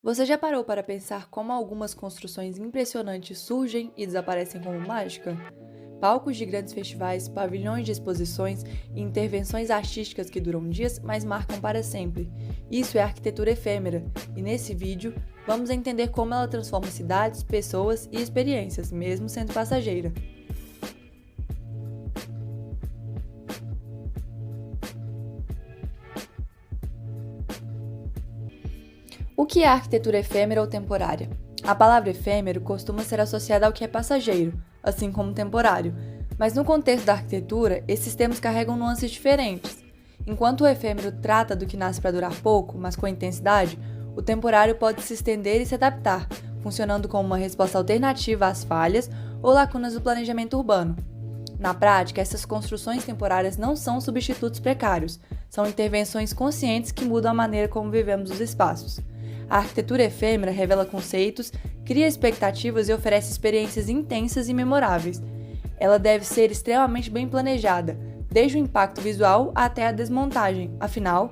Você já parou para pensar como algumas construções impressionantes surgem e desaparecem como mágica? Palcos de grandes festivais, pavilhões de exposições e intervenções artísticas que duram dias, mas marcam para sempre. Isso é arquitetura efêmera, e nesse vídeo vamos entender como ela transforma cidades, pessoas e experiências, mesmo sendo passageira. O que é arquitetura efêmera ou temporária? A palavra efêmero costuma ser associada ao que é passageiro, assim como temporário, mas no contexto da arquitetura, esses termos carregam nuances diferentes. Enquanto o efêmero trata do que nasce para durar pouco, mas com intensidade, o temporário pode se estender e se adaptar, funcionando como uma resposta alternativa às falhas ou lacunas do planejamento urbano. Na prática, essas construções temporárias não são substitutos precários, são intervenções conscientes que mudam a maneira como vivemos os espaços. A arquitetura efêmera revela conceitos, cria expectativas e oferece experiências intensas e memoráveis. Ela deve ser extremamente bem planejada, desde o impacto visual até a desmontagem, afinal,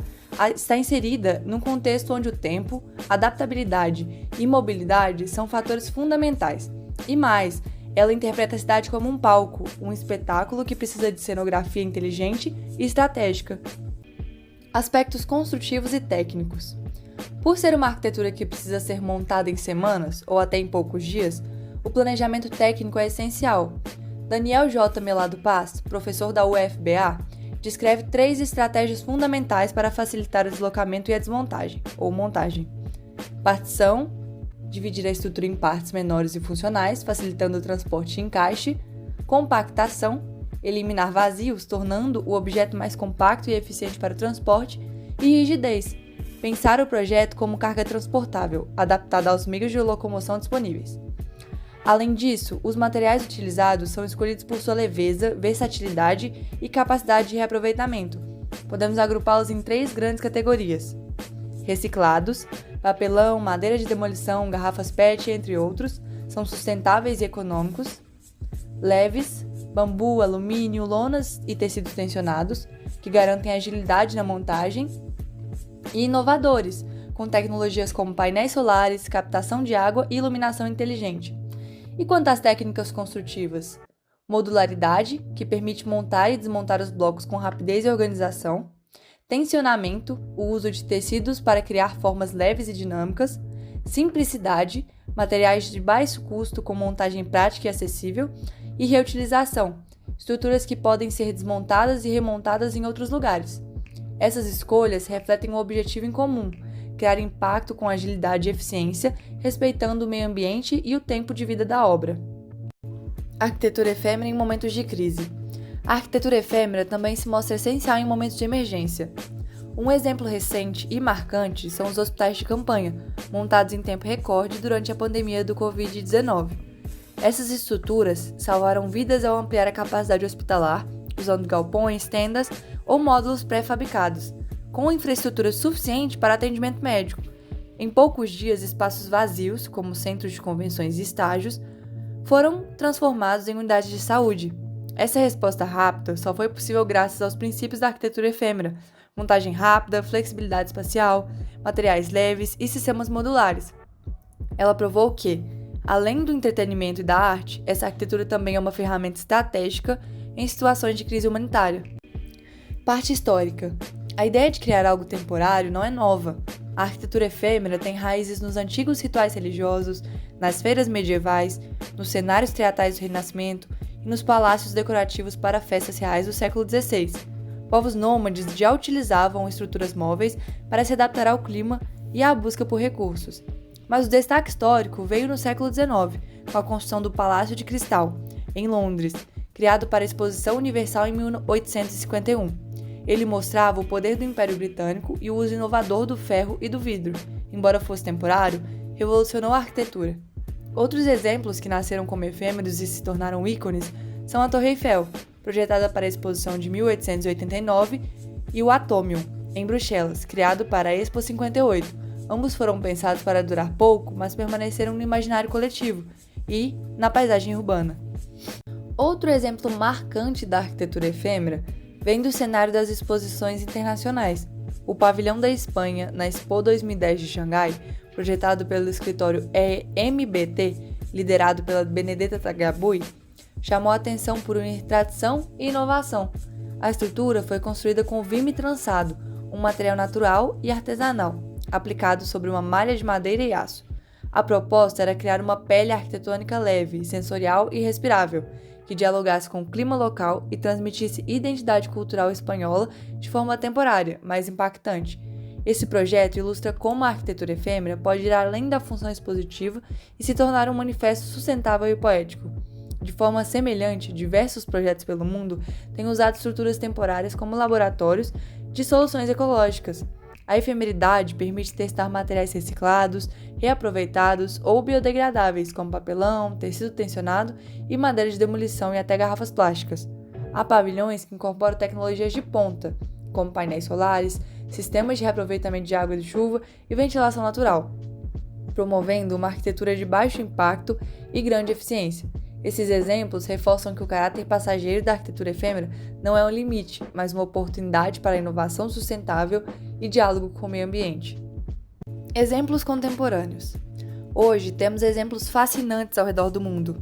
está inserida num contexto onde o tempo, adaptabilidade e mobilidade são fatores fundamentais. E mais, ela interpreta a cidade como um palco, um espetáculo que precisa de cenografia inteligente e estratégica. Aspectos construtivos e técnicos. Por ser uma arquitetura que precisa ser montada em semanas ou até em poucos dias, o planejamento técnico é essencial. Daniel J. Melado Paz, professor da UFBA, descreve 3 estratégias fundamentais para facilitar o deslocamento e a desmontagem, ou montagem. Partição, dividir a estrutura em partes menores e funcionais, facilitando o transporte e encaixe. Compactação, eliminar vazios, tornando o objeto mais compacto e eficiente para o transporte. E rigidez, pensar o projeto como carga transportável, adaptada aos meios de locomoção disponíveis. Além disso, os materiais utilizados são escolhidos por sua leveza, versatilidade e capacidade de reaproveitamento. Podemos agrupá-los em 3 grandes categorias: reciclados, papelão, madeira de demolição, garrafas PET, entre outros, são sustentáveis e econômicos. Leves, bambu, alumínio, lonas e tecidos tensionados, que garantem agilidade na montagem. E inovadores, com tecnologias como painéis solares, captação de água e iluminação inteligente. E quanto às técnicas construtivas? Modularidade, que permite montar e desmontar os blocos com rapidez e organização. Tensionamento, o uso de tecidos para criar formas leves e dinâmicas. Simplicidade, materiais de baixo custo com montagem prática e acessível. E reutilização, estruturas que podem ser desmontadas e remontadas em outros lugares. Essas escolhas refletem um objetivo em comum: criar impacto com agilidade e eficiência, respeitando o meio ambiente e o tempo de vida da obra. Arquitetura efêmera em momentos de crise. A arquitetura efêmera também se mostra essencial em momentos de emergência. Um exemplo recente e marcante são os hospitais de campanha, montados em tempo recorde durante a pandemia do Covid-19. Essas estruturas salvaram vidas ao ampliar a capacidade hospitalar, usando galpões, tendas ou módulos pré-fabricados, com infraestrutura suficiente para atendimento médico. Em poucos dias, espaços vazios, como centros de convenções e estágios, foram transformados em unidades de saúde. Essa resposta rápida só foi possível graças aos princípios da arquitetura efêmera: montagem rápida, flexibilidade espacial, materiais leves e sistemas modulares. Ela provou que, além do entretenimento e da arte, essa arquitetura também é uma ferramenta estratégica em situações de crise humanitária. Parte histórica. A ideia de criar algo temporário não é nova. A arquitetura efêmera tem raízes nos antigos rituais religiosos, nas feiras medievais, nos cenários teatrais do Renascimento e nos palácios decorativos para festas reais do século XVI. Povos nômades já utilizavam estruturas móveis para se adaptar ao clima e à busca por recursos. Mas o destaque histórico veio no século XIX, com a construção do Palácio de Cristal, em Londres, criado para a Exposição Universal em 1851. Ele mostrava o poder do Império Britânico e o uso inovador do ferro e do vidro. Embora fosse temporário, revolucionou a arquitetura. Outros exemplos que nasceram como efêmeros e se tornaram ícones são a Torre Eiffel, projetada para a Exposição de 1889, e o Atômium, em Bruxelas, criado para a Expo 58. Ambos foram pensados para durar pouco, mas permaneceram no imaginário coletivo e na paisagem urbana. Outro exemplo marcante da arquitetura efêmera vem do cenário das exposições internacionais. O Pavilhão da Espanha, na Expo 2010 de Xangai, projetado pelo escritório MBT, liderado pela Benedetta Tagliabue, chamou a atenção por unir tradição e inovação. A estrutura foi construída com vime trançado, um material natural e artesanal, aplicado sobre uma malha de madeira e aço. A proposta era criar uma pele arquitetônica leve, sensorial e respirável, que dialogasse com o clima local e transmitisse identidade cultural espanhola de forma temporária, mas impactante. Esse projeto ilustra como a arquitetura efêmera pode ir além da função expositiva e se tornar um manifesto sustentável e poético. De forma semelhante, diversos projetos pelo mundo têm usado estruturas temporárias como laboratórios de soluções ecológicas. A efemeridade permite testar materiais reciclados, reaproveitados ou biodegradáveis, como papelão, tecido tensionado e madeira de demolição e até garrafas plásticas. Há pavilhões que incorporam tecnologias de ponta, como painéis solares, sistemas de reaproveitamento de água de chuva e ventilação natural, promovendo uma arquitetura de baixo impacto e grande eficiência. Esses exemplos reforçam que o caráter passageiro da arquitetura efêmera não é um limite, mas uma oportunidade para a inovação sustentável e diálogo com o meio ambiente. Exemplos contemporâneos. Hoje temos exemplos fascinantes ao redor do mundo.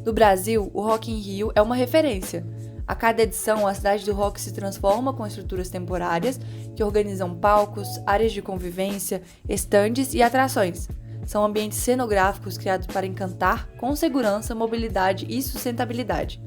No Brasil, o Rock in Rio é uma referência. A cada edição, a cidade do rock se transforma com estruturas temporárias que organizam palcos, áreas de convivência, estandes e atrações. São ambientes cenográficos criados para encantar com segurança, mobilidade e sustentabilidade.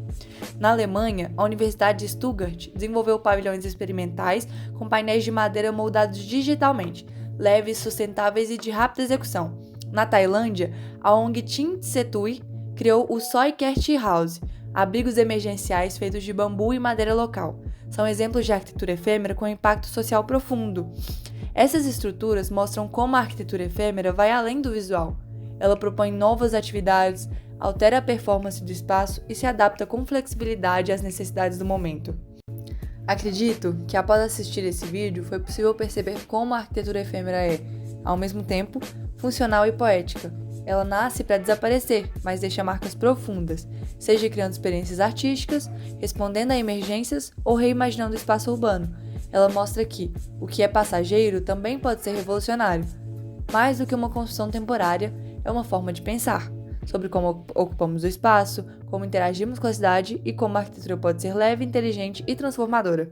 Na Alemanha, a Universidade de Stuttgart desenvolveu pavilhões experimentais com painéis de madeira moldados digitalmente, leves, sustentáveis e de rápida execução. Na Tailândia, a ONG Team Setui criou o Soi Cat House, abrigos emergenciais feitos de bambu e madeira local. São exemplos de arquitetura efêmera com impacto social profundo. Essas estruturas mostram como a arquitetura efêmera vai além do visual. Ela propõe novas atividades, altera a performance do espaço e se adapta com flexibilidade às necessidades do momento. Acredito que após assistir esse vídeo foi possível perceber como a arquitetura efêmera é, ao mesmo tempo, funcional e poética. Ela nasce para desaparecer, mas deixa marcas profundas, seja criando experiências artísticas, respondendo a emergências ou reimaginando o espaço urbano. Ela mostra que o que é passageiro também pode ser revolucionário. Mais do que uma construção temporária, é uma forma de pensar sobre como ocupamos o espaço, como interagimos com a cidade e como a arquitetura pode ser leve, inteligente e transformadora.